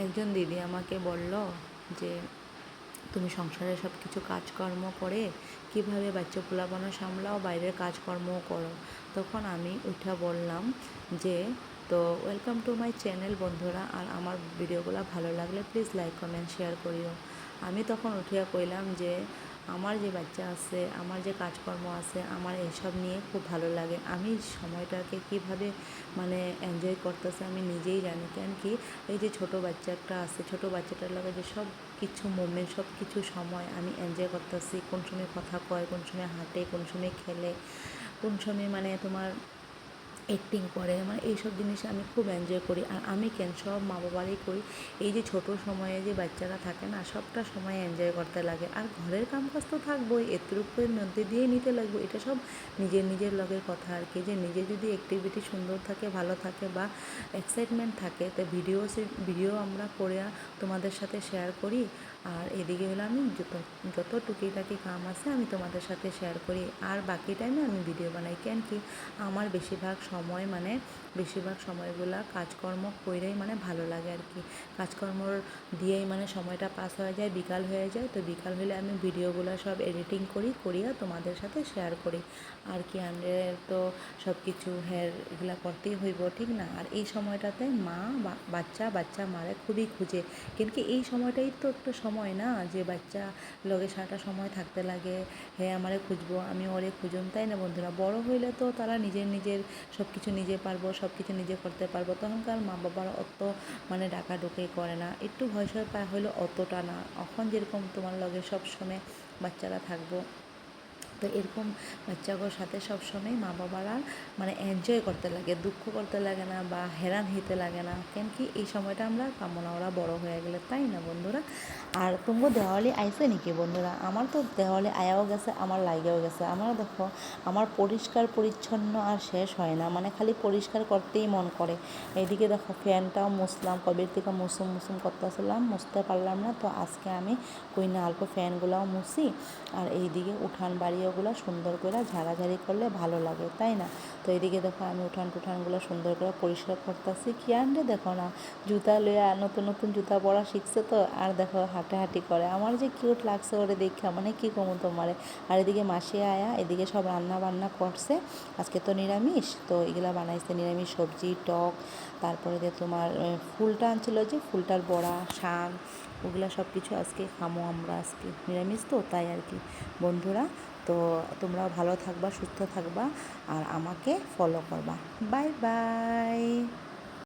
একজন দিদি আমাকে বলল যে তুমি সংসারে সব কিছু কাজকর্ম করে কিভাবে বাচ্চা পোলাপানা সামলাও, বাইরের কাজকর্মও করো। তখন আমি উঠে বললাম যে তো ওয়েলকাম টু মাই চ্যানেল বন্ধুরা, আর আমার ভিডিওগুলো ভালো লাগলে প্লিজ লাইক কমেন্ট শেয়ার করিও। আমি তখন উঠিয়া কইলাম যে আমার যে বাচ্চা আছে, আমার যে কাজকর্ম আছে, আমার এসব নিয়ে খুব ভালো লাগে। আমি সময়টাকে কিভাবে মানে এনজয় করতেছে আমি নিজেই জানি। কেন কি এই যে ছোটো বাচ্চা একটা আছে, ছোটো বাচ্চাটার লাগে যে সব কিছু মোমেন্ট, সব কিছু সময় আমি এনজয় করতেছি। কোন সময় কথা কয়, কোন সময় হাঁটে, কোন সময় খেলে, কোন সময় মানে তোমার অ্যাক্টিং করে, মানে এইসব জিনিস আমি খুব এনজয় করি। আর আমি কেন সব মা বাবারই করি, এই যে ছোটো সময়ে যে বাচ্চারা থাকে না, সবটা সময় এনজয় করতে লাগে। আর ঘরের কাম কাজ তো থাকবোই, এতটুকুর মধ্যে দিয়ে নিতে লাগবে। এটা সব নিজের নিজের লগের কথা আর কি, যে নিজে যদি অ্যাক্টিভিটি সুন্দর থাকে, ভালো থাকে বা এক্সাইটমেন্ট থাকে, তো ভিডিও আমরা করে তোমাদের সাথে শেয়ার করি। আর এদিকে হলো আমি যত টুকিটাকি কাম আছে আমি তোমাদের সাথে শেয়ার করি, আর বাকি টাইমে আমি ভিডিও বানাই। কেন কি আমার বেশিরভাগ সময়গুলা কাজকর্ম কইরেই মানে ভালো লাগে আর কি। কাজকর্ম দিয়েই মানে সময়টা পাস হয়ে যায়, বিকাল হয়ে যায়। তো বিকাল হলে আমি ভিডিওগুলো সব এডিটিং করিয়া তোমাদের সাথে শেয়ার করি আর কি। আমাদের তো সব কিছু এগুলা করতেই হইব, ঠিক না? আর এই সময়টাতে মা বাচ্চা মারে খুবই খুঁজে। কিন্তু এই সময়টাই তো একটা সময় না, যে বাচ্চা লগে সারাটা সময় থাকতে লাগে। আমারে খুঁজবো, আমি ওরে খুঁজুম, তাই না বন্ধুরা? বড় হইলে তো তারা নিজের সব কিছু নিজে পারবো, সব কিছু নিজে করতে পারবো। তখনকার মা বাবার অত মানে ডাকাডুকি করে না, একটু ভয় সয় পায় হলেও অতটা না। এখন যেরকম তোমার লগে সব সময় বাচ্চারা থাকবো, তো এরকম বাচ্চাগুলোর সাথে সবসময় মা বাবারা মানে এনজয় করতে লাগে, দুঃখ করতে লাগে না বা হেরান হইতে লাগে না। কেন কি এই সময়টা আমরা পাবো না ওরা বড় হয়ে গেলে, তাই না বন্ধুরা? আর তুমগো দেওয়ালি আইসে নাকি বন্ধুরা? আমার তো দেওয়ালি আয়াও গেছে, আমার লাগেও গেছে। আমার দেখো, আমার পরিষ্কার পরিচ্ছন্ন আর শেষ হয় না, মানে খালি পরিষ্কার করতেই মন করে। এইদিকে দেখো ফ্যানটাও মুছলাম, কবের থেকে মুসুম করতেছিলাম, মুছতে পারলাম না। তো আজকে আমি কই না অল্প ফ্যানগুলাও মুছি। আর এইদিকে উঠান বাড়িওগুলো সুন্দর করে ঝাড়াঝাড়ি করলে ভালো লাগে, তাই না? তো এইদিকে দেখো আমি টুঠানগুলো সুন্দর করে পরিষ্কার করতেছি। কি আনলে দেখো না, জুতা লইয়া নতুন জুতা পরা শিখছে তো, আর দেখো হাঁটাহাঁটি করে। আমার যে কিউট লাগছে ওরে দেখা, মানে কী কমু তোমারে। আর এদিকে মাসি আয়া এদিকে সব রান্না বান্না করছে। আজকে তো নিরামিষ, তো এগুলা বানাইছে নিরামিষ সবজি, টক, তারপরে যে তোমার ফুলটা আনছিল, যে ফুলটার বড়া, শাক, ওগুলা সব কিছু আজকে খামো আমরা। আজকে নিরামিষ তো, তাই আর কি বন্ধুরা। তো তোমরাও ভালো থাকবা, সুস্থ থাকবা, আর আমাকে ফলো করবা। Bye bye.